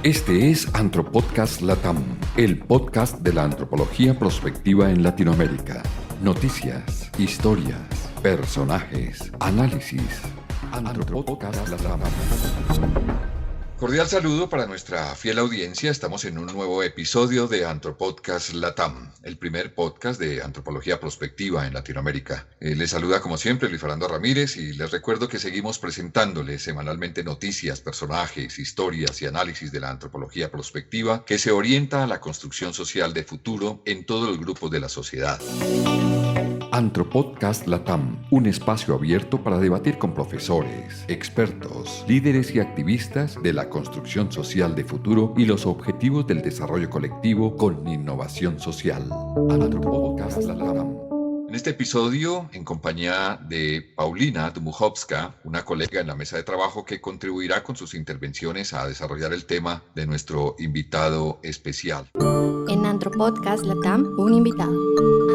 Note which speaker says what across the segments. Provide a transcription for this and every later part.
Speaker 1: Este es Antropodcast Latam, el podcast de la antropología prospectiva en Latinoamérica. Noticias, historias, personajes, análisis. Antropodcast Latam. Cordial saludo para nuestra fiel audiencia. Estamos en un nuevo episodio de Antropodcast Latam, el primer podcast de antropología prospectiva en Latinoamérica. Les saluda como siempre Luis Fernando Ramírez y les recuerdo que seguimos presentándoles semanalmente noticias, personajes, historias y análisis de la antropología prospectiva que se orienta a la construcción social de futuro en todos los grupos de la sociedad. Antropodcast Latam, un espacio abierto para debatir con profesores, expertos, líderes y activistas de la construcción social de futuro y los objetivos del desarrollo colectivo con innovación social. Antropodcast Latam. En este episodio, en compañía de Paulina Dmuchowska, una colega en la mesa de trabajo que contribuirá con sus intervenciones a desarrollar el tema de nuestro invitado especial.
Speaker 2: En Antropodcast Latam, un invitado.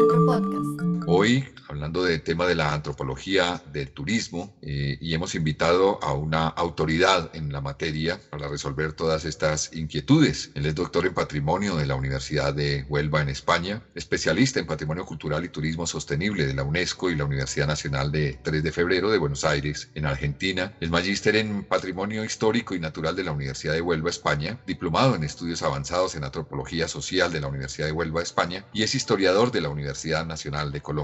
Speaker 2: Antropodcast.
Speaker 1: Hoy, hablando del tema de la antropología del turismo, y hemos invitado a una autoridad en la materia para resolver todas estas inquietudes. Él es doctor en patrimonio de la Universidad de Huelva en España, especialista en patrimonio cultural y turismo sostenible de la UNESCO y la Universidad Nacional de 3 de Febrero de Buenos Aires, en Argentina. Es magíster en patrimonio histórico y natural de la Universidad de Huelva, España, diplomado en estudios avanzados en antropología social de la Universidad de Huelva, España, y es historiador de la Universidad Nacional de Colombia.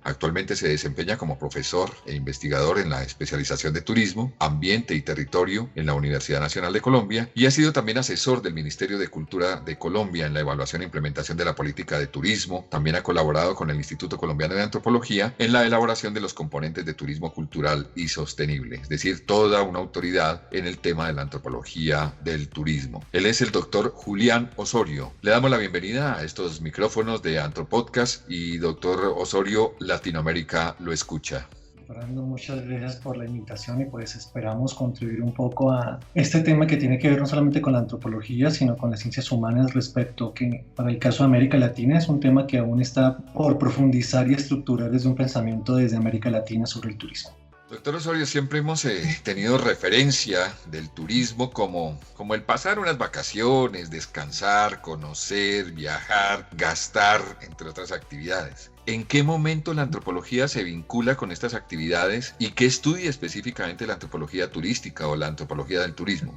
Speaker 1: Actualmente se desempeña como profesor e investigador en la especialización de Turismo, Ambiente y Territorio en la Universidad Nacional de Colombia y ha sido también asesor del Ministerio de Cultura de Colombia en la evaluación e implementación de la política de turismo. También ha colaborado con el Instituto Colombiano de Antropología en la elaboración de los componentes de turismo cultural y sostenible, es decir, toda una autoridad en el tema de la antropología del turismo. Él es el doctor Julián Osorio. Le damos la bienvenida a estos micrófonos de Antropodcast y doctor Osorio, Latinoamérica lo escucha.
Speaker 3: Fernando, muchas gracias por la invitación y pues esperamos contribuir un poco a este tema que tiene que ver no solamente con la antropología, sino con las ciencias humanas respecto que para el caso de América Latina es un tema que aún está por profundizar y estructurar desde un pensamiento desde América Latina sobre el turismo.
Speaker 1: Doctor Osorio, siempre hemos tenido referencia del turismo como el pasar unas vacaciones, descansar, conocer, viajar, gastar, entre otras actividades. ¿En qué momento la antropología se vincula con estas actividades y qué estudia específicamente la antropología turística o la antropología del turismo?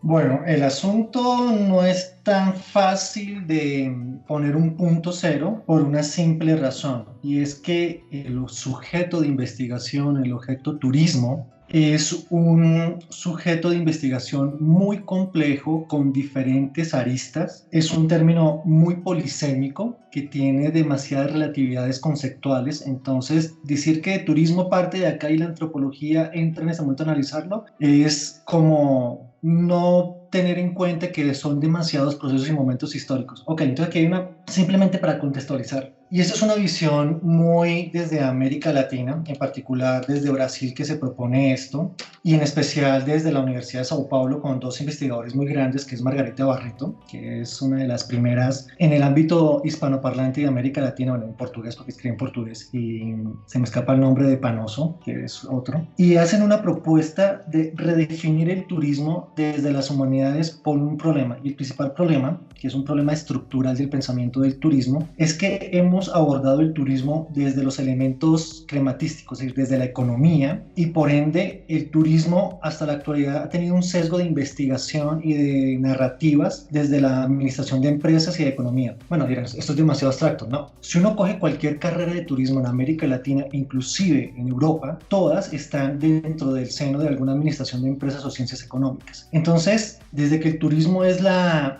Speaker 3: Bueno, el asunto no es tan fácil de poner un punto cero por una simple razón, y es que el sujeto de investigación, el objeto turismo, es un sujeto de investigación muy complejo con diferentes aristas. Es un término muy polisémico que tiene demasiadas relatividades conceptuales. Entonces, decir que turismo parte de acá y la antropología entra en ese momento a analizarlo es como no tener en cuenta que son demasiados procesos y momentos históricos. Ok, entonces aquí hay una, simplemente para contextualizar. Y esa es una visión muy desde América Latina, en particular desde Brasil que se propone esto, y en especial desde la Universidad de Sao Paulo con dos investigadores muy grandes, que es Margarita Barreto, que es una de las primeras en el ámbito hispanoparlante de América Latina, bueno, en portugués, porque escribe en portugués, y se me escapa el nombre de Panoso, que es otro, y hacen una propuesta de redefinir el turismo desde las humanidades por un problema, y el principal problema, que es un problema estructural del pensamiento del turismo, es que hemos abordado el turismo desde los elementos crematísticos, es decir, desde la economía, y por ende el turismo hasta la actualidad ha tenido un sesgo de investigación y de narrativas desde la administración de empresas y de economía. Bueno, dirán, esto es demasiado abstracto. No, si uno coge cualquier carrera de turismo en América Latina, inclusive en Europa, todas están dentro del seno de alguna administración de empresas o ciencias económicas. Entonces, desde que el turismo es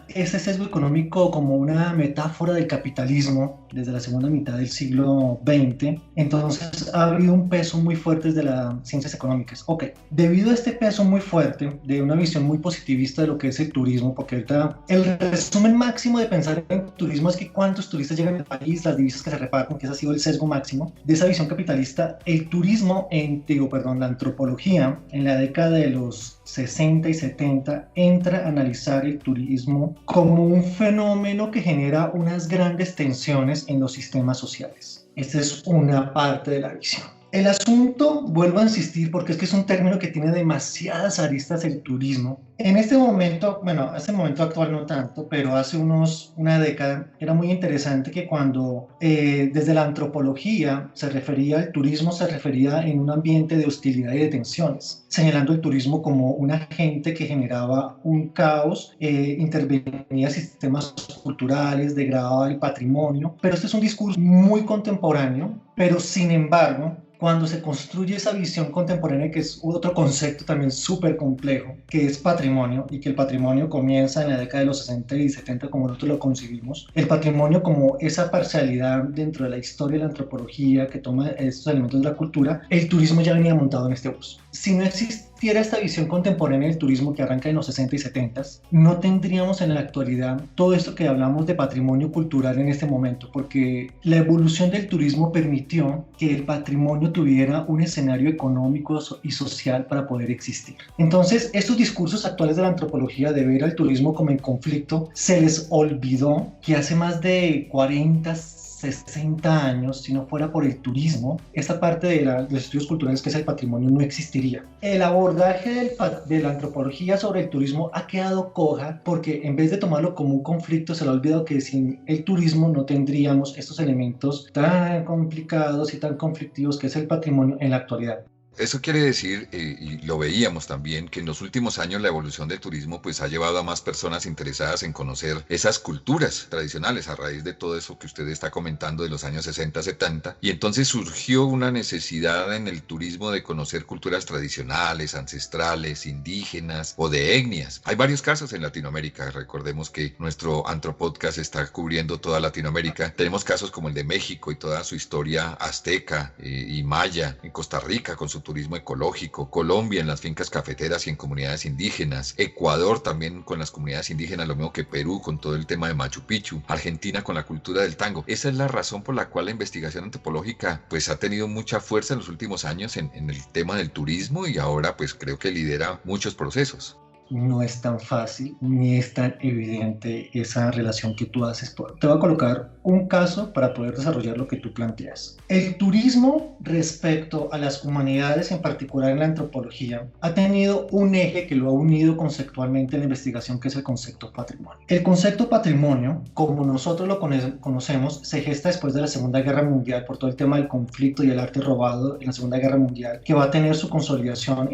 Speaker 3: ese sesgo económico como una metáfora del capitalismo desde la segunda mitad del siglo XX, entonces ha habido un peso muy fuerte desde las ciencias económicas. Ok, debido a este peso muy fuerte de una visión muy positivista de lo que es el turismo, porque ahorita el resumen máximo de pensar en turismo es que cuántos turistas llegan al país, las divisas que se reparten, que ese ha sido el sesgo máximo de esa visión capitalista. El turismo, la antropología en la década de los 60 y 70 entra a analizar el turismo como un fenómeno que genera unas grandes tensiones en los sistemas sociales. Esta es una parte de la visión. El asunto, vuelvo a insistir, porque es que es un término que tiene demasiadas aristas el turismo. En este momento, bueno, este momento actual no tanto, pero hace una década era muy interesante que cuando desde la antropología se refería al turismo, se refería en un ambiente de hostilidad y de tensiones, señalando el turismo como un agente que generaba un caos, intervenía sistemas culturales, degradaba el patrimonio, pero este es un discurso muy contemporáneo, pero sin embargo, cuando se construye esa visión contemporánea, que es otro concepto también súper complejo, que es patrimonio, y que el patrimonio comienza en la década de los 60 y 70 como nosotros lo concibimos, el patrimonio como esa parcialidad dentro de la historia de la antropología que toma estos elementos de la cultura, el turismo ya venía montado en este bus. Si no existiera esta visión contemporánea del turismo que arranca en los 60 y 70, no tendríamos en la actualidad todo esto que hablamos de patrimonio cultural en este momento, porque la evolución del turismo permitió que el patrimonio tuviera un escenario económico y social para poder existir. Entonces, estos discursos actuales de la antropología de ver al turismo como en conflicto, se les olvidó que hace más de 40, 60 años, si no fuera por el turismo, esta parte de los estudios culturales que es el patrimonio no existiría. El abordaje de la antropología sobre el turismo ha quedado coja porque en vez de tomarlo como un conflicto se le ha olvidado que sin el turismo no tendríamos estos elementos tan complicados y tan conflictivos que es el patrimonio en la actualidad.
Speaker 1: Eso quiere decir, y lo veíamos también, que en los últimos años la evolución del turismo pues ha llevado a más personas interesadas en conocer esas culturas tradicionales a raíz de todo eso que usted está comentando de los años 60, 70. Y entonces surgió una necesidad en el turismo de conocer culturas tradicionales, ancestrales, indígenas o de etnias. Hay varios casos en Latinoamérica. Recordemos que nuestro Antropodcast está cubriendo toda Latinoamérica. Tenemos casos como el de México y toda su historia azteca y maya, en Costa Rica con su turismo ecológico, Colombia en las fincas cafeteras y en comunidades indígenas, Ecuador también con las comunidades indígenas, lo mismo que Perú con todo el tema de Machu Picchu, Argentina con la cultura del tango. Esa es la razón por la cual la investigación antropológica pues ha tenido mucha fuerza en los últimos años en el tema del turismo y ahora pues creo que lidera muchos procesos.
Speaker 3: No es tan fácil ni es tan evidente esa relación que tú haces. Te voy a colocar un caso para poder desarrollar lo que tú planteas. El turismo respecto a las humanidades, en particular en la antropología, ha tenido un eje que lo ha unido conceptualmente en la investigación, que es el concepto patrimonio. El concepto patrimonio, como nosotros lo conocemos, se gesta después de la Segunda Guerra Mundial por todo el tema del conflicto y el arte robado en la Segunda Guerra Mundial, que va a tener su consolidación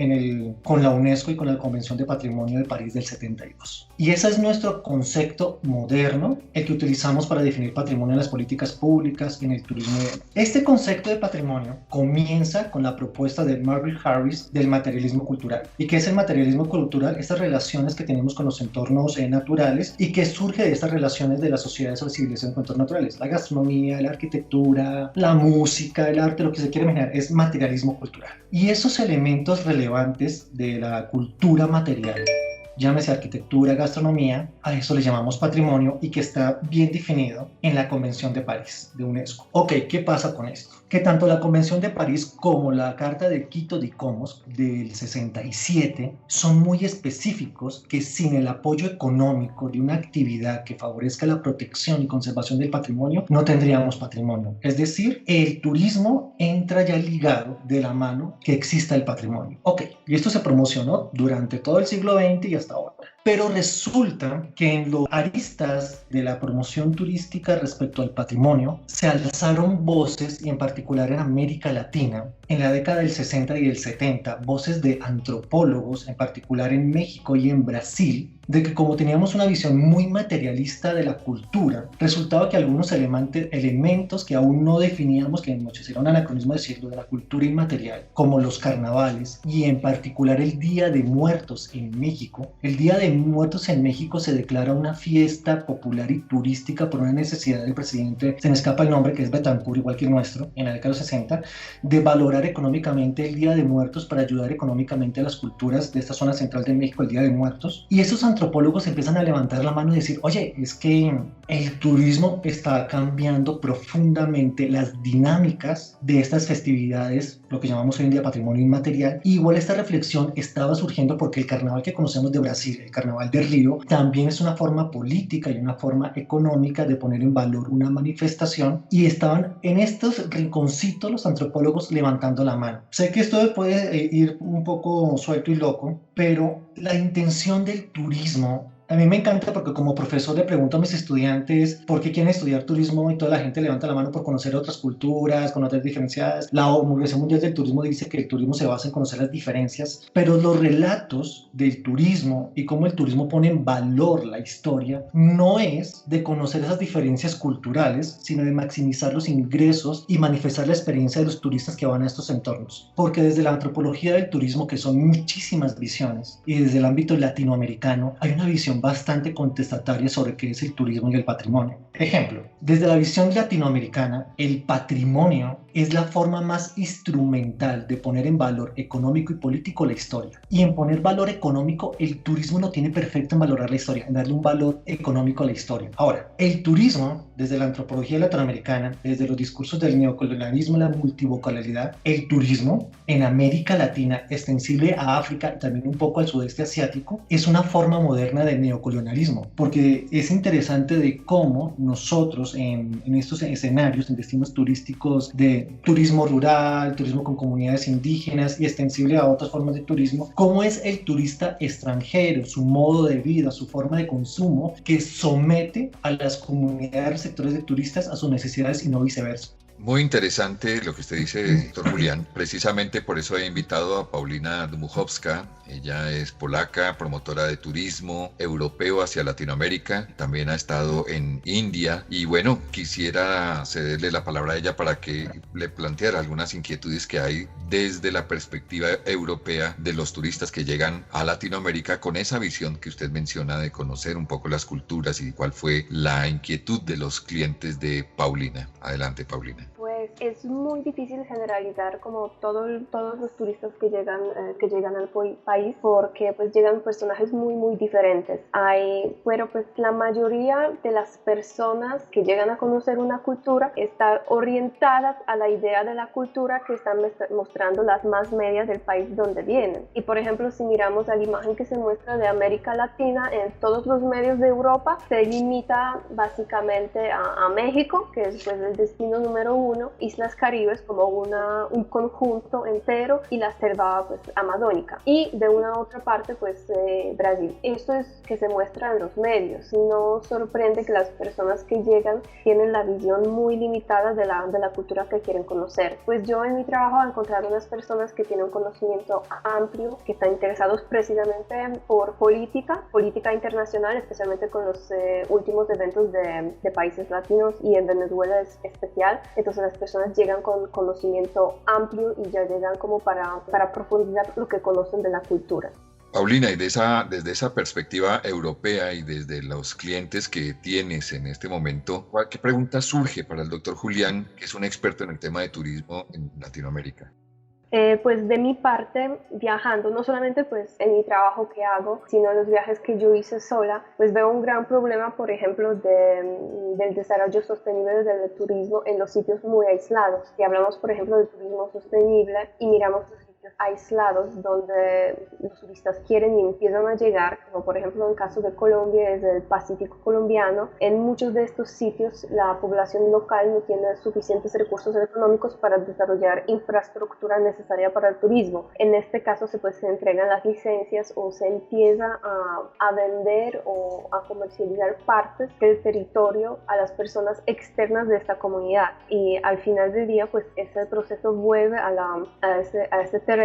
Speaker 3: con la UNESCO y con la Convención de Patrimonio de París del 72. Y ese es nuestro concepto moderno, el que utilizamos para definir patrimonio en las políticas públicas y en el turismo. Este concepto de patrimonio comienza con la propuesta de Margaret Harris del materialismo cultural. ¿Y qué es el materialismo cultural? Estas relaciones que tenemos con los entornos naturales y que surge de estas relaciones de las sociedades o las civilizaciones con entornos naturales. La gastronomía, la arquitectura, la música, el arte, lo que se quiere imaginar es materialismo cultural. Y esos elementos relevantes de la cultura material, llámese arquitectura, gastronomía, a eso le llamamos patrimonio y que está bien definido en la Convención de París de UNESCO. Ok, ¿qué pasa con esto? Que tanto la Convención de París como la Carta de Quito de Comos del 67 son muy específicos que sin el apoyo económico de una actividad que favorezca la protección y conservación del patrimonio, no tendríamos patrimonio. Es decir, el turismo entra ya ligado de la mano que exista el patrimonio. Ok, y esto se promocionó durante todo el siglo XX y hasta ahora. Pero resulta que en los aristas de la promoción turística respecto al patrimonio se alzaron voces, y en particular en América Latina, en la década del 60 y del 70, voces de antropólogos, en particular en México y en Brasil, de que como teníamos una visión muy materialista de la cultura, resultaba que algunos elementos que aún no definíamos, que muchos era un anacronismo decirlo, de la cultura inmaterial, como los carnavales y en particular el Día de Muertos en México. El Día de Muertos en México se declara una fiesta popular y turística por una necesidad del presidente, se me escapa el nombre, que es Betancourt, igual que el nuestro, en la década de los 60, de valorar económicamente el Día de Muertos para ayudar económicamente a las culturas de esta zona central de México, el Día de Muertos. Y esos antropólogos empiezan a levantar la mano y decir, oye, es que el turismo está cambiando profundamente las dinámicas de estas festividades, lo que llamamos hoy en día patrimonio inmaterial. Y igual esta reflexión estaba surgiendo porque el carnaval que conocemos de Brasil, el carnaval de Río, también es una forma política y una forma económica de poner en valor una manifestación. Y estaban en estos rinconcitos los antropólogos levantando levantando la mano. Sé que esto puede ir un poco suelto y loco, pero la intención del turismo a mí me encanta porque como profesor le pregunto a mis estudiantes por qué quieren estudiar turismo y toda la gente levanta la mano por conocer otras culturas, conocer diferencias. La Organización Mundial del Turismo dice que el turismo se basa en conocer las diferencias, pero los relatos del turismo y cómo el turismo pone en valor la historia no es de conocer esas diferencias culturales, sino de maximizar los ingresos y manifestar la experiencia de los turistas que van a estos entornos. Porque desde la antropología del turismo, que son muchísimas visiones, y desde el ámbito latinoamericano, hay una visión bastante contestataria sobre qué es el turismo y el patrimonio. Ejemplo, desde la visión latinoamericana, el patrimonio es la forma más instrumental de poner en valor económico y político la historia. Y en poner valor económico, el turismo lo tiene perfecto en valorar la historia, en darle un valor económico a la historia. Ahora, el turismo, desde la antropología latinoamericana, desde los discursos del neocolonialismo y la multivocalidad, el turismo en América Latina, extensible a África y también un poco al sudeste asiático, es una forma moderna de neocolonialismo, porque es interesante de cómo nosotros en estos escenarios, en destinos turísticos de turismo rural, turismo con comunidades indígenas y extensible a otras formas de turismo, cómo es el turista extranjero, su modo de vida, su forma de consumo, que somete a las comunidades receptores de turistas a sus necesidades y no viceversa.
Speaker 1: Muy interesante lo que usted dice, doctor Julián. Precisamente por eso he invitado a Paulina Dmuchowska. Ella es polaca, promotora de turismo europeo hacia Latinoamérica. También ha estado en India. Y bueno, quisiera cederle la palabra a ella para que le planteara algunas inquietudes que hay desde la perspectiva europea de los turistas que llegan a Latinoamérica con esa visión que usted menciona de conocer un poco las culturas y cuál fue la inquietud de los clientes de Paulina. Adelante, Paulina.
Speaker 4: Pues es muy difícil generalizar como todos los turistas que llegan al país porque pues llegan personajes muy diferentes. Pero pues la mayoría de las personas que llegan a conocer una cultura están orientadas a la idea de la cultura que están mostrando las más medias del país donde vienen. Y por ejemplo, si miramos a la imagen que se muestra de América Latina en todos los medios de Europa, se limita básicamente a México, que es pues el destino número 1, Islas Caribes como un conjunto entero y la selva pues amazónica, y de una otra parte pues Brasil. Esto es que se muestra en los medios. No sorprende que las personas que llegan tienen la visión muy limitada de la cultura que quieren conocer. Pues yo en mi trabajo he encontrado unas personas que tienen un conocimiento amplio, que están interesados precisamente por política internacional, especialmente con los últimos eventos de países latinos, y en Venezuela es especial. Entonces las personas llegan con conocimiento amplio y ya llegan como para profundizar lo que conocen de la cultura.
Speaker 1: Paulina, y desde esa perspectiva europea y desde los clientes que tienes en este momento, ¿qué pregunta surge para el doctor Julián, que es un experto en el tema de turismo en Latinoamérica?
Speaker 4: Pues de mi parte, viajando, no solamente pues en mi trabajo que hago, sino en los viajes que yo hice sola, pues veo un gran problema, por ejemplo, del desarrollo sostenible del turismo en los sitios muy aislados. Si hablamos, por ejemplo, de turismo sostenible y miramos los sitios aislados donde los turistas quieren y empiezan a llegar, como por ejemplo en el caso de Colombia, desde el Pacífico colombiano, en muchos de estos sitios la población local no tiene suficientes recursos económicos para desarrollar infraestructura necesaria para el turismo. En este caso se entregan las licencias o se empieza a vender o a comercializar partes del territorio a las personas externas de esta comunidad, y al final del día pues ese proceso vuelve a ese terreno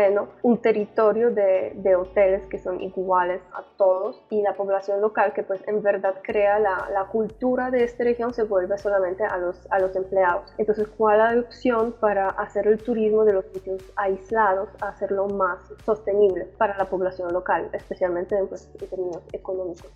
Speaker 4: un territorio de hoteles que son iguales a todos, y la población local que pues en verdad crea la cultura de esta región se vuelve solamente a los empleados. Entonces, ¿cuál es la opción para hacer el turismo de los sitios aislados, hacerlo más sostenible para la población local, especialmente en términos económicos?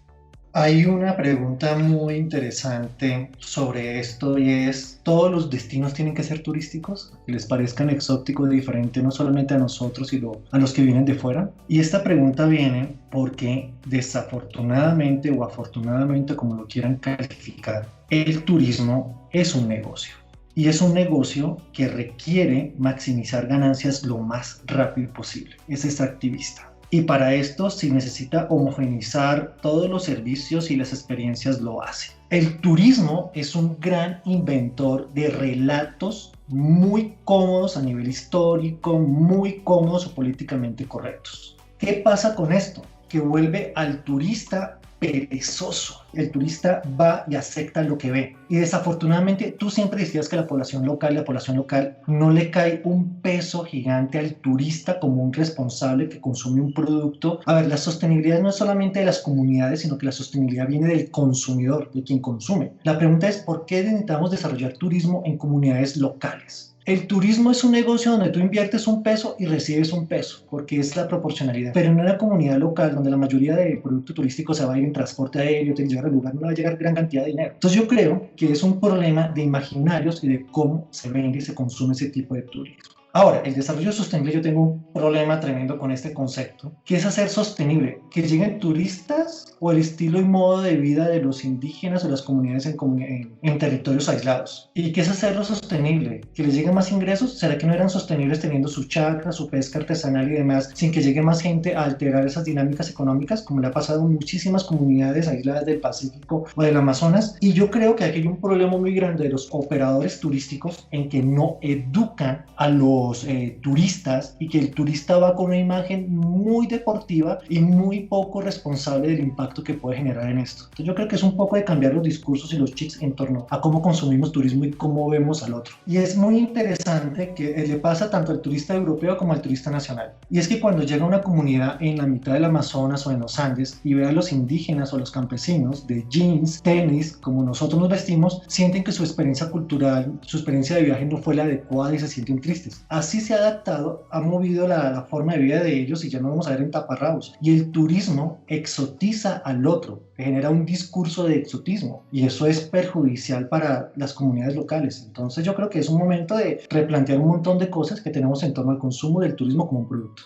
Speaker 3: Hay una pregunta muy interesante sobre esto, y es: ¿todos los destinos tienen que ser turísticos? ¿Que les parezcan exóticos, diferentes no solamente a nosotros, sino a los que vienen de fuera? Y esta pregunta viene porque desafortunadamente o afortunadamente, como lo quieran calificar, el turismo es un negocio. Y es un negocio que requiere maximizar ganancias lo más rápido posible. Es extractivista. Y para esto, si necesita homogeneizar todos los servicios y las experiencias, lo hace. El turismo es un gran inventor de relatos muy cómodos a nivel histórico, muy cómodos o políticamente correctos. ¿Qué pasa con esto? Que vuelve al turista perezoso. El turista va y acepta lo que ve. Y desafortunadamente tú siempre decías que la población local no le cae un peso gigante al turista como un responsable que consume un producto. A ver, la sostenibilidad no es solamente de las comunidades, sino que la sostenibilidad viene del consumidor, de quien consume. La pregunta es, ¿por qué necesitamos desarrollar turismo en comunidades locales? El turismo es un negocio donde tú inviertes un peso y recibes un peso, porque es la proporcionalidad. Pero en una comunidad local donde la mayoría del producto turístico se va a ir en transporte aéreo, te llegar al lugar, no le va a llegar gran cantidad de dinero. Entonces yo creo que es un problema de imaginarios y de cómo se vende y se consume ese tipo de turismo. Ahora, el desarrollo sostenible, yo tengo un problema tremendo con este concepto, que es hacer sostenible que lleguen turistas o el estilo y modo de vida de los indígenas o las comunidades en territorios aislados. ¿Y qué es hacerlo sostenible? ¿Que les lleguen más ingresos? ¿Será que no eran sostenibles teniendo su chacra, su pesca artesanal y demás, sin que llegue más gente a alterar esas dinámicas económicas, como le ha pasado en muchísimas comunidades aisladas del Pacífico o del Amazonas? Y yo creo que aquí hay un problema muy grande de los operadores turísticos en que no educan a los turistas, y que el turista va con una imagen muy deportiva y muy poco responsable del impacto que puede generar en esto. Entonces yo creo que es un poco de cambiar los discursos y los chips en torno a cómo consumimos turismo y cómo vemos al otro. Y es muy interesante que le pasa tanto al turista europeo como al turista nacional. Y es que cuando llega a una comunidad en la mitad del Amazonas o en los Andes y ve a los indígenas o los campesinos de jeans, tenis, como nosotros nos vestimos, sienten que su experiencia cultural, su experiencia de viaje no fue la adecuada y se sienten tristes. Así se ha adaptado, ha movido la forma de vida de ellos y ya no vamos a ver en taparrabos. Y el turismo exotiza al otro, genera un discurso de exotismo, y eso es perjudicial para las comunidades locales. Entonces yo creo que es un momento de replantear un montón de cosas que tenemos en torno al consumo del turismo como un producto.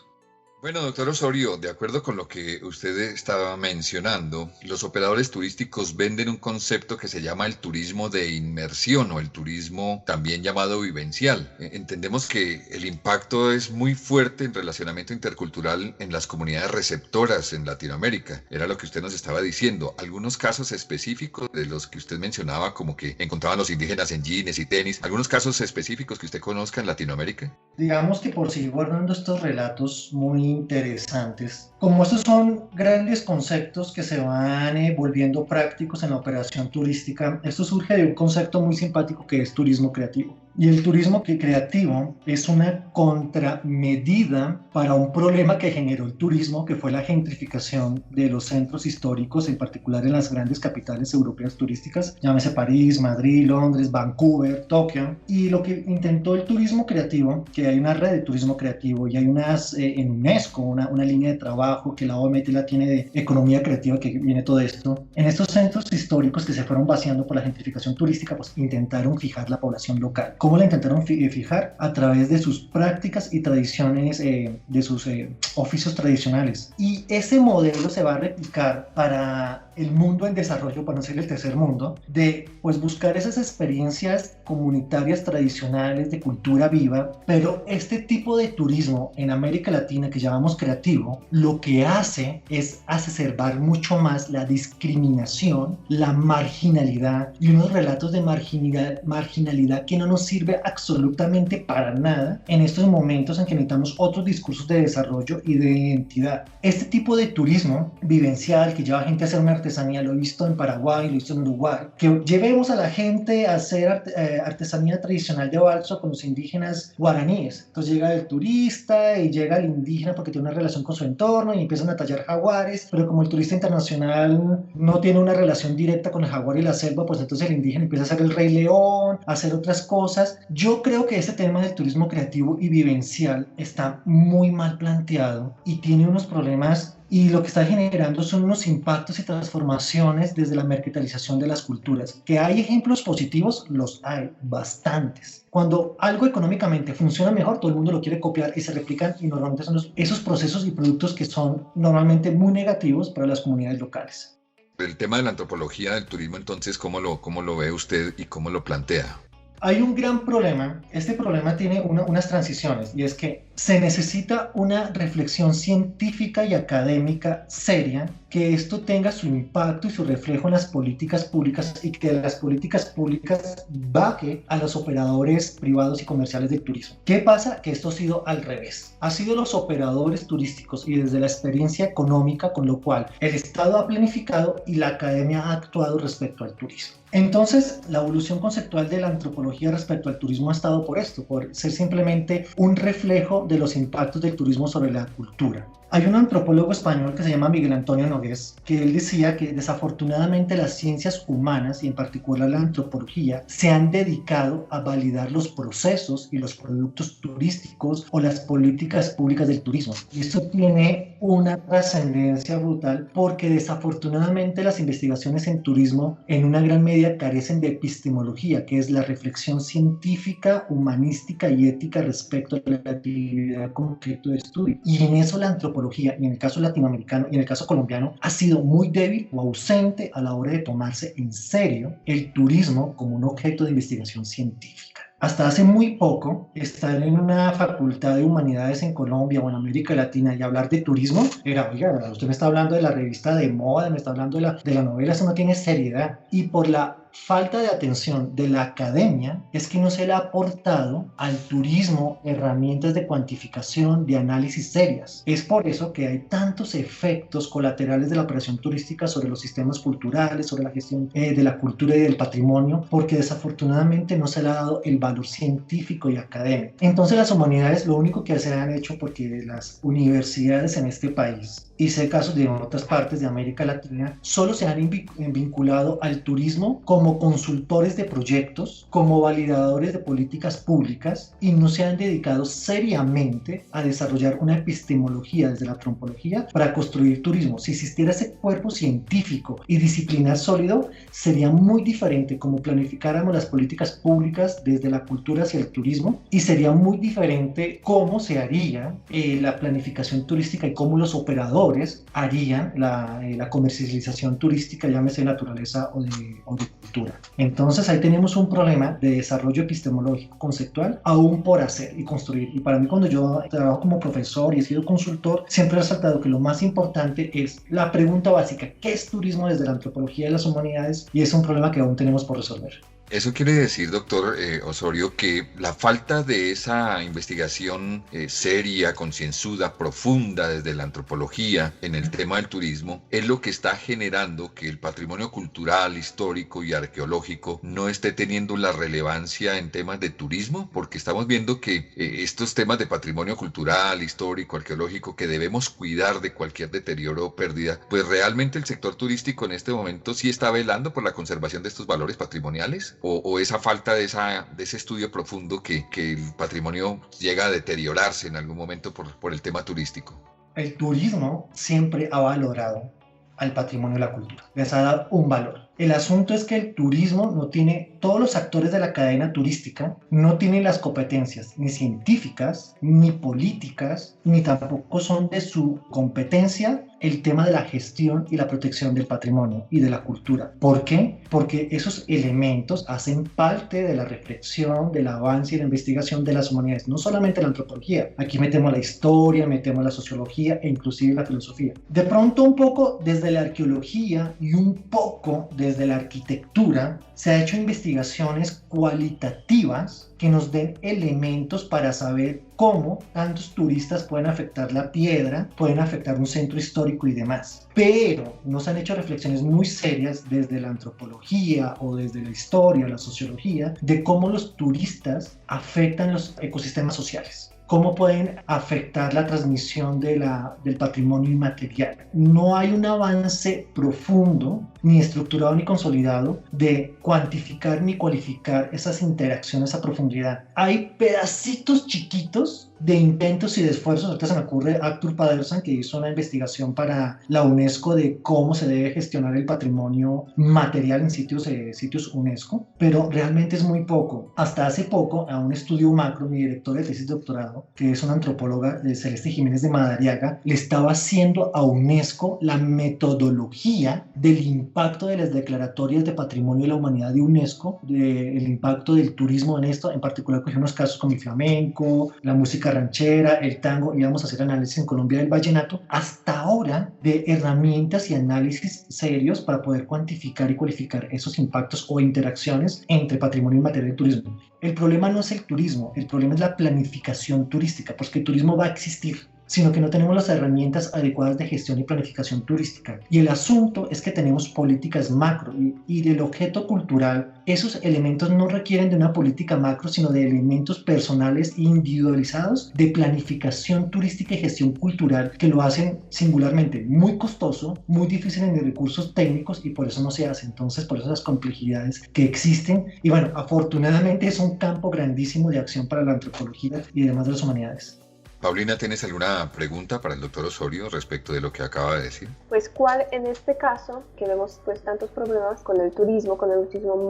Speaker 1: Bueno, doctor Osorio, de acuerdo con lo que usted estaba mencionando, los operadores turísticos venden un concepto que se llama el turismo de inmersión o el turismo también llamado vivencial. Entendemos que el impacto es muy fuerte en relacionamiento intercultural en las comunidades receptoras en Latinoamérica. Era lo que usted nos estaba diciendo. Algunos casos específicos de los que usted mencionaba, como que encontraban los indígenas en jeans y tenis, algunos casos específicos que usted conozca en Latinoamérica.
Speaker 3: Digamos que por seguir guardando estos relatos muy interesantes, como estos son grandes conceptos que se van volviendo prácticos en la operación turística, esto surge de un concepto muy simpático que es turismo creativo. Y el turismo creativo es una contramedida para un problema que generó el turismo, que fue la gentrificación de los centros históricos, en particular en las grandes capitales europeas turísticas, llámese París, Madrid, Londres, Vancouver, Tokio. Y lo que intentó el turismo creativo, que hay una red de turismo creativo y hay unas en UNESCO, una línea de trabajo que la OMT la tiene de economía creativa, que viene todo esto. En estos centros históricos que se fueron vaciando por la gentrificación turística, pues intentaron fijar la población local. ¿Cómo la intentaron fijar? A través de sus prácticas y tradiciones, de sus oficios tradicionales. Y ese modelo se va a replicar para el mundo en desarrollo, para no ser el tercer mundo, de pues buscar esas experiencias comunitarias tradicionales de cultura viva, pero este tipo de turismo en América Latina que llamamos creativo, lo que hace es exacerbar mucho más la discriminación, la marginalidad y unos relatos de marginalidad que no nos sirve absolutamente para nada en estos momentos en que necesitamos otros discursos de desarrollo y de identidad. Este tipo de turismo vivencial que lleva a gente a hacer una artesanía, lo he visto en Paraguay, lo he visto en Uruguay, que llevemos a la gente a hacer artesanía tradicional de balso con los indígenas guaraníes. Entonces llega el turista y llega el indígena porque tiene una relación con su entorno y empiezan a tallar jaguares, pero como el turista internacional no tiene una relación directa con el jaguar y la selva, pues entonces el indígena empieza a hacer el rey león, a hacer otras cosas. Yo creo que este tema del turismo creativo y vivencial está muy mal planteado y tiene unos problemas, y lo que está generando son unos impactos y transformaciones desde la mercantilización de las culturas. Que hay ejemplos positivos, los hay bastantes. Cuando algo económicamente funciona mejor, todo el mundo lo quiere copiar y se replican, y normalmente son esos procesos y productos que son normalmente muy negativos para las comunidades locales.
Speaker 1: El tema de la antropología del turismo, entonces, ¿cómo lo ve usted y cómo lo plantea?
Speaker 3: Hay un gran problema. Este problema tiene unas transiciones, y es que se necesita una reflexión científica y académica seria que esto tenga su impacto y su reflejo en las políticas públicas y que las políticas públicas baje a los operadores privados y comerciales del turismo. ¿Qué pasa? Que esto ha sido al revés. Ha sido los operadores turísticos y desde la experiencia económica, con lo cual el Estado ha planificado y la academia ha actuado respecto al turismo. Entonces, la evolución conceptual de la antropología respecto al turismo ha estado por esto, por ser simplemente un reflejo de los impactos del turismo sobre la cultura. Hay un antropólogo español que se llama Miguel Antonio Nogués, que él decía que desafortunadamente las ciencias humanas y en particular la antropología se han dedicado a validar los procesos y los productos turísticos o las políticas públicas del turismo. Y esto tiene una trascendencia brutal porque desafortunadamente las investigaciones en turismo en una gran medida carecen de epistemología, que es la reflexión científica, humanística y ética respecto a la actividad como objeto de estudio. Y en eso la antropología, y en el caso latinoamericano y en el caso colombiano, ha sido muy débil o ausente a la hora de tomarse en serio el turismo como un objeto de investigación científica. Hasta hace muy poco, estar en una facultad de humanidades en Colombia o en América Latina y hablar de turismo era, oiga, usted me está hablando de la revista de moda, me está hablando de la novela, eso no tiene seriedad. Y por la falta de atención de la academia es que no se le ha aportado al turismo herramientas de cuantificación, de análisis serias. Es por eso que hay tantos efectos colaterales de la operación turística sobre los sistemas culturales, sobre la gestión de la cultura y del patrimonio, porque desafortunadamente no se le ha dado el valor científico y académico. Entonces las humanidades lo único que se han hecho, porque las universidades en este país, y sé casos de otras partes de América Latina, solo se han vinculado al turismo como consultores de proyectos, como validadores de políticas públicas, y no se han dedicado seriamente a desarrollar una epistemología desde la antropología para construir turismo. Si existiera ese cuerpo científico y disciplinar sólido, sería muy diferente cómo planificáramos las políticas públicas desde la cultura hacia el turismo, y sería muy diferente cómo se haría la planificación turística y cómo los operadores harían la comercialización turística, llámese naturaleza o de cultura. Entonces ahí tenemos un problema de desarrollo epistemológico conceptual aún por hacer y construir. Y para mí, cuando yo trabajo como profesor y he sido consultor, siempre he resaltado que lo más importante es la pregunta básica: ¿qué es turismo desde la antropología de las humanidades? Y es un problema que aún tenemos por resolver.
Speaker 1: Eso quiere decir, doctor Osorio, que la falta de esa investigación seria, concienzuda, profunda desde la antropología en el tema del turismo es lo que está generando que el patrimonio cultural, histórico y arqueológico no esté teniendo la relevancia en temas de turismo, porque estamos viendo que estos temas de patrimonio cultural, histórico, arqueológico, que debemos cuidar de cualquier deterioro o pérdida, pues realmente el sector turístico en este momento sí está velando por la conservación de estos valores patrimoniales. O esa falta de ese estudio profundo que el patrimonio llega a deteriorarse en algún momento por el tema turístico.
Speaker 3: El turismo siempre ha valorado al patrimonio y la cultura, les ha dado un valor. El asunto es que el turismo no tiene, todos los actores de la cadena turística no tienen las competencias ni científicas, ni políticas, ni tampoco son de su competencia el tema de la gestión y la protección del patrimonio y de la cultura. ¿Por qué? Porque esos elementos hacen parte de la reflexión, del avance y la investigación de las humanidades, no solamente la antropología. Aquí metemos la historia, metemos la sociología e inclusive la filosofía. De pronto un poco desde la arqueología y un poco desde la arquitectura se ha hecho investigaciones cualitativas que nos den elementos para saber cómo tantos turistas pueden afectar la piedra, pueden afectar un centro histórico y demás. Pero no se han hecho reflexiones muy serias desde la antropología o desde la historia o la sociología de cómo los turistas afectan los ecosistemas sociales. ¿Cómo pueden afectar la transmisión del patrimonio inmaterial? No hay un avance profundo, ni estructurado ni consolidado, de cuantificar ni cualificar esas interacciones a profundidad. Hay pedacitos chiquitos de intentos y de esfuerzos. Ahorita se me ocurre Arthur Paderson, que hizo una investigación para la UNESCO de cómo se debe gestionar el patrimonio material en sitios UNESCO, pero realmente es muy poco. Hasta hace poco, a un estudio macro, mi directora de tesis de doctorado, que es una antropóloga, Celeste Jiménez de Madariaga, le estaba haciendo a UNESCO la metodología del impacto impacto de las declaratorias de Patrimonio de la Humanidad de UNESCO, el impacto del turismo en esto, en particular cogí unos casos como el flamenco, la música ranchera, el tango, y vamos a hacer análisis en Colombia del vallenato, hasta ahora de herramientas y análisis serios para poder cuantificar y cualificar esos impactos o interacciones entre patrimonio y materia de turismo. El problema no es el turismo, el problema es la planificación turística, porque el turismo va a existir, sino que no tenemos las herramientas adecuadas de gestión y planificación turística. Y el asunto es que tenemos políticas macro y del objeto cultural, esos elementos no requieren de una política macro, sino de elementos personales e individualizados de planificación turística y gestión cultural que lo hacen singularmente muy costoso, muy difícil en recursos técnicos y por eso no se hace. Entonces, por eso las complejidades que existen. Y bueno, afortunadamente es un campo grandísimo de acción para la antropología y demás de las humanidades.
Speaker 1: Paulina, ¿tienes alguna pregunta para el doctor Osorio respecto de lo que acaba de decir?
Speaker 4: Pues cuál en este caso, que vemos pues tantos problemas con el turismo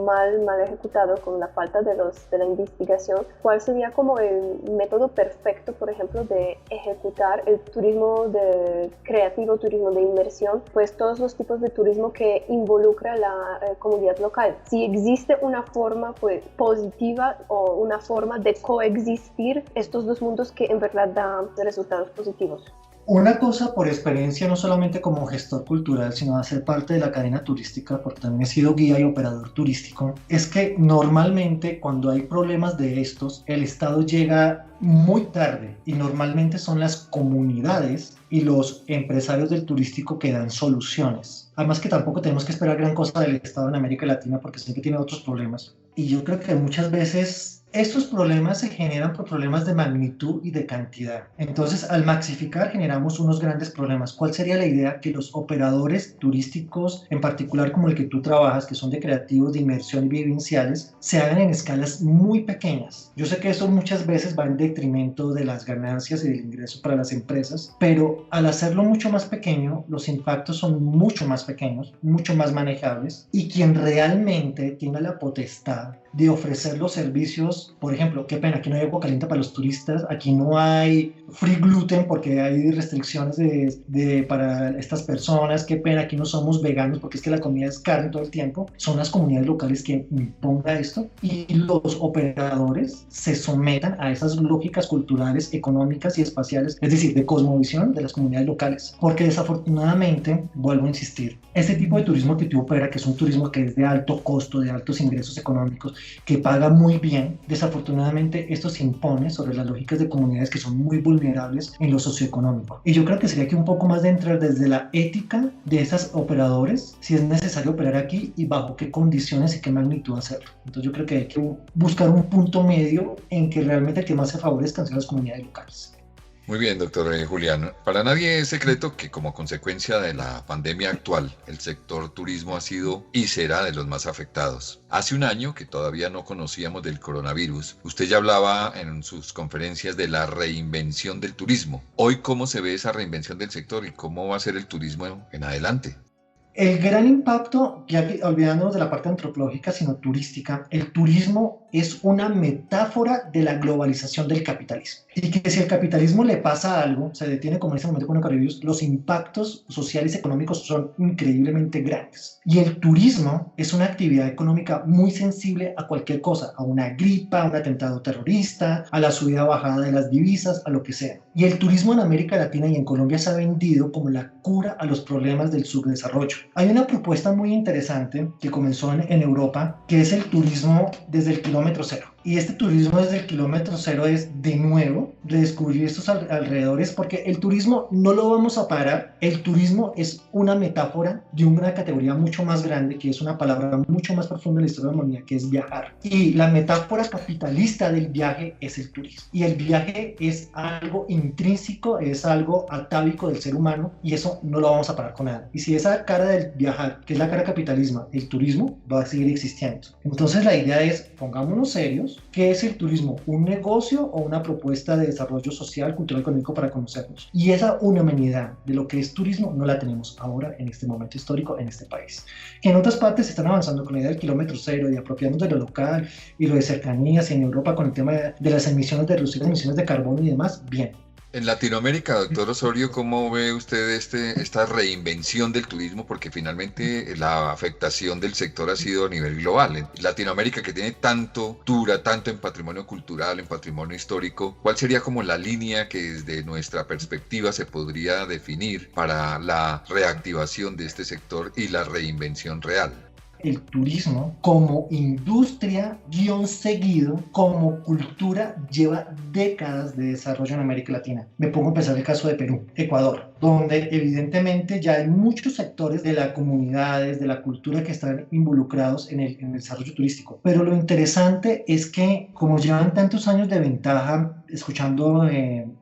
Speaker 4: mal ejecutado, con la falta de la investigación, ¿cuál sería como el método perfecto, por ejemplo, de ejecutar el turismo creativo, turismo de inmersión, pues todos los tipos de turismo que involucra la comunidad local? Si existe una forma pues positiva o una forma de coexistir estos dos mundos que en verdad dan resultados positivos.
Speaker 3: Una cosa por experiencia, no solamente como gestor cultural, sino de ser parte de la cadena turística, porque también he sido guía y operador turístico, es que normalmente cuando hay problemas de estos, el Estado llega muy tarde y normalmente son las comunidades y los empresarios del turístico que dan soluciones. Además que tampoco tenemos que esperar gran cosa del Estado en América Latina porque siempre tiene otros problemas. Y yo creo que muchas veces estos problemas se generan por problemas de magnitud y de cantidad. Entonces, al maxificar generamos unos grandes problemas. ¿Cuál sería la idea? Que los operadores turísticos, en particular como el que tú trabajas, que son de creativos, de inmersión y vivenciales, se hagan en escalas muy pequeñas. Yo sé que eso muchas veces va en detrimento de las ganancias y del ingreso para las empresas, pero al hacerlo mucho más pequeño, los impactos son mucho más pequeños, mucho más manejables, y quien realmente tiene la potestad de ofrecer los servicios, por ejemplo, qué pena, aquí no hay agua caliente para los turistas, aquí no hay free gluten porque hay restricciones para estas personas, qué pena, aquí no somos veganos porque es que la comida es carne todo el tiempo, son las comunidades locales que impongan esto y los operadores se sometan a esas lógicas culturales, económicas y espaciales, es decir, de cosmovisión de las comunidades locales, porque desafortunadamente, vuelvo a insistir, este tipo de turismo que tú operas, que es un turismo que es de alto costo, de altos ingresos económicos, que paga muy bien, desafortunadamente esto se impone sobre las lógicas de comunidades que son muy vulnerables en lo socioeconómico. Y yo creo que sería que un poco más de entrar desde la ética de esos operadores, si es necesario operar aquí y bajo qué condiciones y qué magnitud hacerlo. Entonces yo creo que hay que buscar un punto medio en que realmente el que más se favorezcan sean las comunidades locales.
Speaker 1: Muy bien, doctor Julián. Para nadie es secreto que como consecuencia de la pandemia actual, el sector turismo ha sido y será de los más afectados. Hace un año que todavía no conocíamos del coronavirus, usted ya hablaba en sus conferencias de la reinvención del turismo. Hoy, ¿cómo se ve esa reinvención del sector y cómo va a ser el turismo en adelante?
Speaker 3: El gran impacto, ya que olvidándonos de la parte antropológica, sino turística, el turismo es una metáfora de la globalización del capitalismo. Y que si el capitalismo le pasa algo, se detiene como en este momento con el coronavirus, los impactos sociales y económicos son increíblemente grandes. Y el turismo es una actividad económica muy sensible a cualquier cosa, a una gripa, a un atentado terrorista, a la subida o bajada de las divisas, a lo que sea. Y el turismo en América Latina y en Colombia se ha vendido como la cura a los problemas del subdesarrollo. Hay una propuesta muy interesante que comenzó en Europa, que es el turismo desde el kilómetro cero. Y este turismo desde el kilómetro cero es, de nuevo, redescubrir estos alrededores, porque el turismo no lo vamos a parar. El turismo es una metáfora de una categoría mucho más grande, que es una palabra mucho más profunda en la historia de la humanidad, que es viajar. Y la metáfora capitalista del viaje es el turismo. Y el viaje es algo intrínseco, es algo atávico del ser humano, y eso no lo vamos a parar con nada. Y si esa cara del viajar, que es la cara capitalismo, el turismo va a seguir existiendo. Entonces la idea es, pongámonos serios. ¿Qué es el turismo? ¿Un negocio o una propuesta de desarrollo social, cultural, económico para conocernos? Y esa unanimidad de lo que es turismo no la tenemos ahora en este momento histórico en este país. En otras partes se están avanzando con la idea del kilómetro cero y apropiándonos de lo local y lo de cercanías, y en Europa con el tema de las emisiones, de reducir las emisiones de carbono y demás, bien.
Speaker 1: En Latinoamérica, doctor Osorio, ¿cómo ve usted esta reinvención del turismo? Porque finalmente la afectación del sector ha sido a nivel global. En Latinoamérica, que tiene tanto cultura, tanto en patrimonio cultural, en patrimonio histórico, ¿cuál sería como la línea que desde nuestra perspectiva se podría definir para la reactivación de este sector y la reinvención real?
Speaker 3: El turismo como industria guión seguido, como cultura, lleva décadas de desarrollo en América Latina. Me pongo a pensar el caso de Perú, Ecuador, donde evidentemente ya hay muchos sectores de las comunidades, de la cultura que están involucrados en el desarrollo turístico. Pero lo interesante es que como llevan tantos años de ventaja, escuchando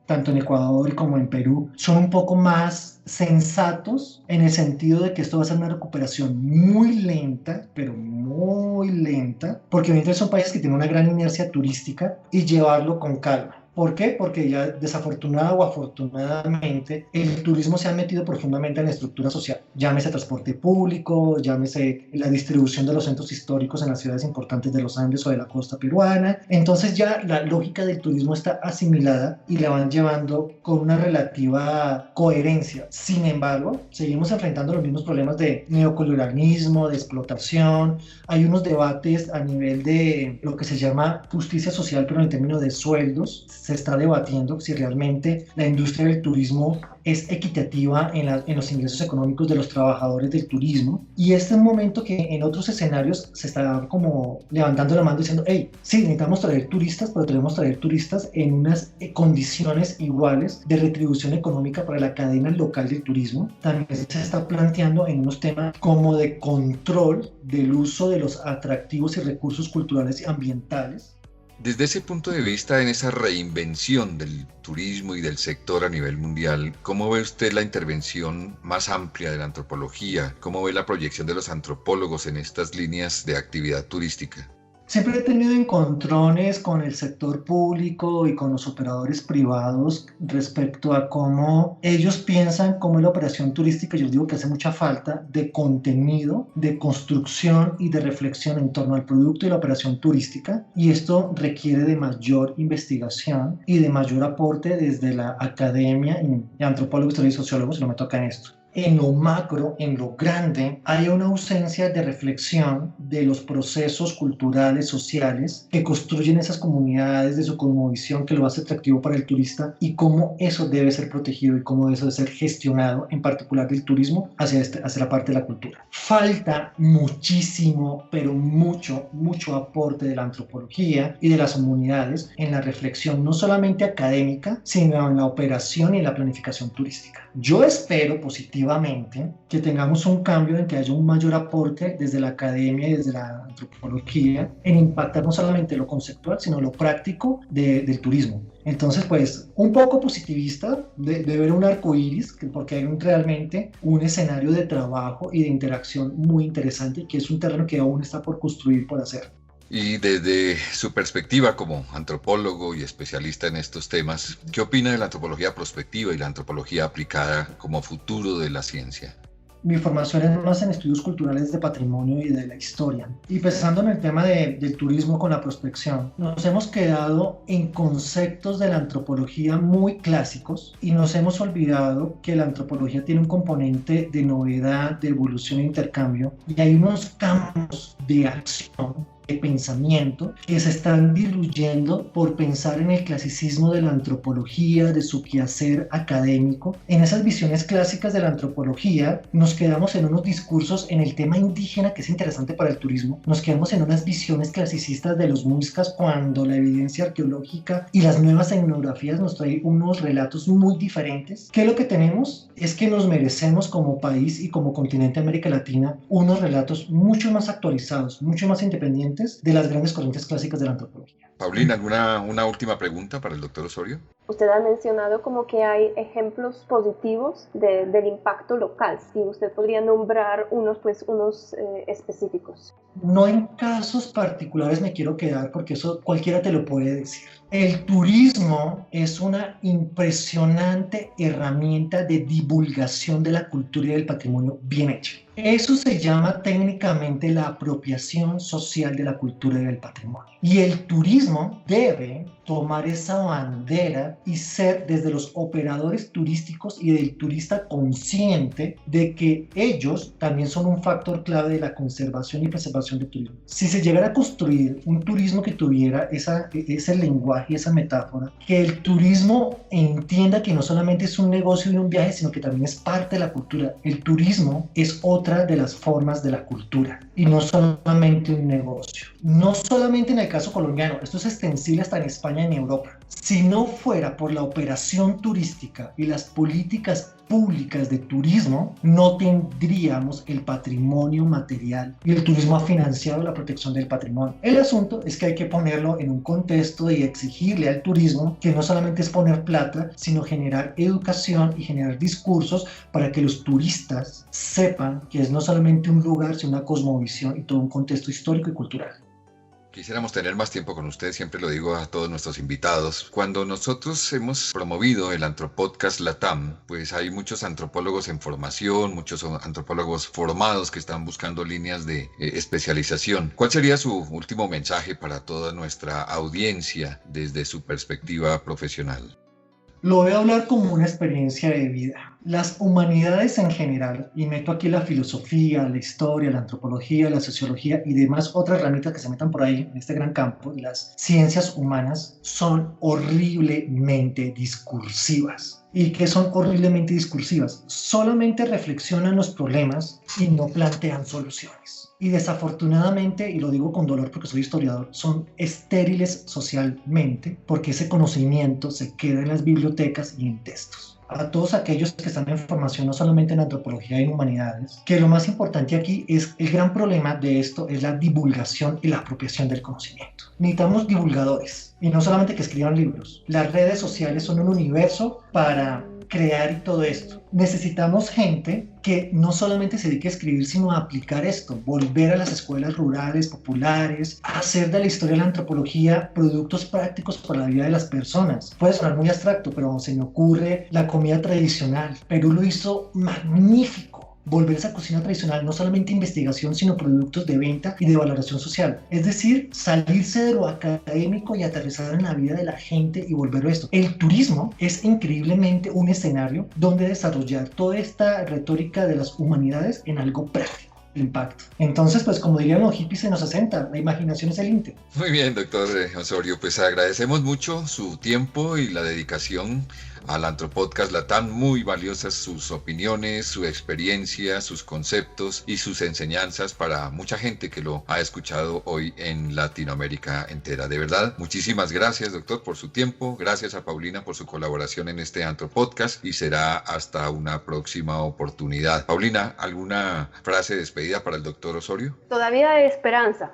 Speaker 3: tanto en Ecuador como en Perú, son un poco más sensatos en el sentido de que esto va a ser una recuperación muy lenta, pero muy lenta, porque evidentemente son países que tienen una gran inercia turística y llevarlo con calma. ¿Por qué? Porque ya desafortunada o afortunadamente el turismo se ha metido profundamente en la estructura social. Llámese transporte público, llámese la distribución de los centros históricos en las ciudades importantes de los Andes o de la costa peruana. Entonces ya la lógica del turismo está asimilada y la van llevando con una relativa coherencia. Sin embargo, seguimos enfrentando los mismos problemas de neocolonialismo, de explotación. Hay unos debates a nivel de lo que se llama justicia social, pero en el término de sueldos. Se está debatiendo si realmente la industria del turismo es equitativa en los ingresos económicos de los trabajadores del turismo, y este es un momento que en otros escenarios se está como levantando la mano diciendo, hey, sí, necesitamos traer turistas, pero debemos traer turistas en unas condiciones iguales de retribución económica para la cadena local del turismo. También se está planteando en unos temas como de control del uso de los atractivos y recursos culturales y ambientales.
Speaker 1: Desde ese punto de vista, en esa reinvención del turismo y del sector a nivel mundial, ¿cómo ve usted la intervención más amplia de la antropología? ¿Cómo ve la proyección de los antropólogos en estas líneas de actividad turística?
Speaker 3: Siempre he tenido encontrones con el sector público y con los operadores privados respecto a cómo ellos piensan cómo es la operación turística. Yo digo que hace mucha falta de contenido, de construcción y de reflexión en torno al producto y la operación turística, y esto requiere de mayor investigación y de mayor aporte desde la academia y antropólogos, historiadores y sociólogos, no me toca en esto. En lo macro, en lo grande, hay una ausencia de reflexión de los procesos culturales, sociales que construyen esas comunidades, de su cosmovisión que lo hace atractivo para el turista, y cómo eso debe ser protegido y cómo eso debe ser gestionado, en particular del turismo, hacia la parte de la cultura. Falta muchísimo, pero mucho aporte de la antropología y de las comunidades en la reflexión, no solamente académica, sino en la operación y en la planificación turística. Yo espero positivamente que tengamos un cambio en que haya un mayor aporte desde la academia y desde la antropología en impactar no solamente lo conceptual, sino lo práctico del turismo. Entonces, pues, un poco positivista de ver un arco iris, porque hay realmente un escenario de trabajo y de interacción muy interesante, y que es un terreno que aún está por construir, por hacer.
Speaker 1: Y desde su perspectiva como antropólogo y especialista en estos temas, ¿qué opina de la antropología prospectiva y la antropología aplicada como futuro de la ciencia?
Speaker 3: Mi formación es más en estudios culturales de patrimonio y de la historia. Y pensando en el tema del turismo con la prospección, nos hemos quedado en conceptos de la antropología muy clásicos y nos hemos olvidado que la antropología tiene un componente de novedad, de evolución e intercambio, y hay unos campos de acción, de pensamiento, que se están diluyendo por pensar en el clasicismo de la antropología, de su quehacer académico. En esas visiones clásicas de la antropología nos quedamos en unos discursos en el tema indígena, que es interesante para el turismo, nos quedamos en unas visiones clasicistas de los muiscas, cuando la evidencia arqueológica y las nuevas etnografías nos traen unos relatos muy diferentes. ¿Qué es lo que tenemos? Es que nos merecemos como país y como continente de América Latina unos relatos mucho más actualizados, mucho más independientes de las grandes corrientes clásicas de la antropología.
Speaker 1: Paulina, una última pregunta para el doctor Osorio.
Speaker 4: Usted ha mencionado como que hay ejemplos positivos del impacto local, y usted podría nombrar unos específicos.
Speaker 3: No en casos particulares me quiero quedar, porque eso cualquiera te lo puede decir. El turismo es una impresionante herramienta de divulgación de la cultura y del patrimonio bien hecha. Eso se llama técnicamente la apropiación social de la cultura y del patrimonio. Y el turismo turismo debe tomar esa bandera y ser desde los operadores turísticos y del turista consciente de que ellos también son un factor clave de la conservación y preservación del turismo. Si se llegara a construir un turismo que tuviera ese lenguaje, esa metáfora, que el turismo entienda que no solamente es un negocio y un viaje, sino que también es parte de la cultura. El turismo es otra de las formas de la cultura y no solamente un negocio. No solamente en el caso colombiano, esto es extensible hasta en España y en Europa. Si no fuera por la operación turística y las políticas públicas de turismo, no tendríamos el patrimonio material y el turismo ha financiado la protección del patrimonio. El asunto es que hay que ponerlo en un contexto y exigirle al turismo que no solamente es poner plata, sino generar educación y generar discursos para que los turistas sepan que es no solamente un lugar, sino una cosmovisión y todo un contexto histórico y cultural.
Speaker 1: Quisiéramos tener más tiempo con ustedes, siempre lo digo a todos nuestros invitados. Cuando nosotros hemos promovido el Antropodcast Latam, pues hay muchos antropólogos en formación, muchos antropólogos formados que están buscando líneas de especialización. ¿Cuál sería su último mensaje para toda nuestra audiencia desde su perspectiva profesional?
Speaker 3: Lo voy a hablar como una experiencia de vida. Las humanidades en general, y meto aquí la filosofía, la historia, la antropología, la sociología y demás otras ramitas que se metan por ahí en este gran campo, las ciencias humanas son horriblemente discursivas. ¿Y qué son horriblemente discursivas? Solamente reflexionan los problemas y no plantean soluciones. Y desafortunadamente, y lo digo con dolor porque soy historiador, son estériles socialmente porque ese conocimiento se queda en las bibliotecas y en textos. A todos aquellos que están en formación, no solamente en antropología y en humanidades, que lo más importante aquí es, el gran problema de esto es la divulgación y la apropiación del conocimiento. Necesitamos divulgadores, y no solamente que escriban libros. Las redes sociales son un universo para crear y todo esto. Necesitamos gente que no solamente se dedique a escribir, sino a aplicar esto, volver a las escuelas rurales, populares, a hacer de la historia de la antropología productos prácticos para la vida de las personas. Puede sonar muy abstracto, pero se me ocurre la comida tradicional. Perú lo hizo magnífico. Volver a esa cocina tradicional, no solamente investigación, sino productos de venta y de valoración social. Es decir, salirse de lo académico y aterrizar en la vida de la gente y volverlo a esto. El turismo es increíblemente un escenario donde desarrollar toda esta retórica de las humanidades en algo práctico. El impacto. Entonces, pues como dirían los hippies en los 60, la imaginación es el límite.
Speaker 1: Muy bien, doctor Osorio, pues agradecemos mucho su tiempo y la dedicación al Antropodcast Latam. Muy valiosas sus opiniones, su experiencia, sus conceptos y sus enseñanzas para mucha gente que lo ha escuchado hoy en Latinoamérica entera. De verdad, muchísimas gracias, doctor, por su tiempo. Gracias a Paulina por su colaboración en este Antropodcast y será hasta una próxima oportunidad. Paulina, ¿alguna frase de despedida para el doctor Osorio?
Speaker 4: Todavía hay esperanza.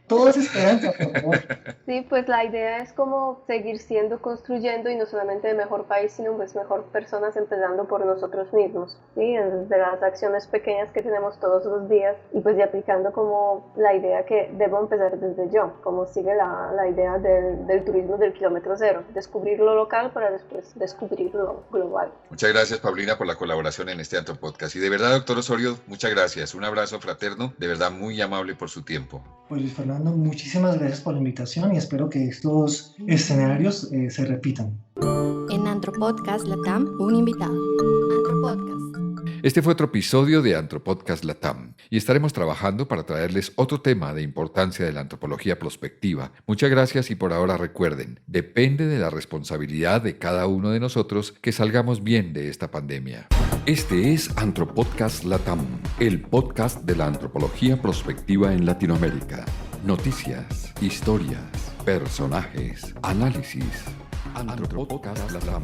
Speaker 3: Todo es esperanza, por favor.
Speaker 4: Sí, pues la idea es como seguir construyendo y no solamente de mejor país, sino pues mejor personas, empezando por nosotros mismos, ¿sí? Desde las acciones pequeñas que tenemos todos los días y pues y aplicando como la idea que debo empezar desde yo, como sigue la idea del turismo del kilómetro cero, descubrir lo local para después descubrir lo global.
Speaker 1: Muchas gracias, Paulina, por la colaboración en este Antropodcast. Y de verdad, doctor Osorio, muchas gracias. Un abrazo fraterno, de verdad muy amable por su tiempo.
Speaker 3: Pues Luis Fernando, muchísimas gracias por la invitación y espero que estos escenarios se repitan.
Speaker 2: En Antropodcast Latam, un invitado. Antropodcast.
Speaker 1: Este fue otro episodio de Antropodcast Latam y estaremos trabajando para traerles otro tema de importancia de la antropología prospectiva. Muchas gracias y por ahora recuerden, depende de la responsabilidad de cada uno de nosotros que salgamos bien de esta pandemia. Este es Antropodcast Latam, el podcast de la antropología prospectiva en Latinoamérica. Noticias, historias, personajes, análisis. Antropodcast Latam.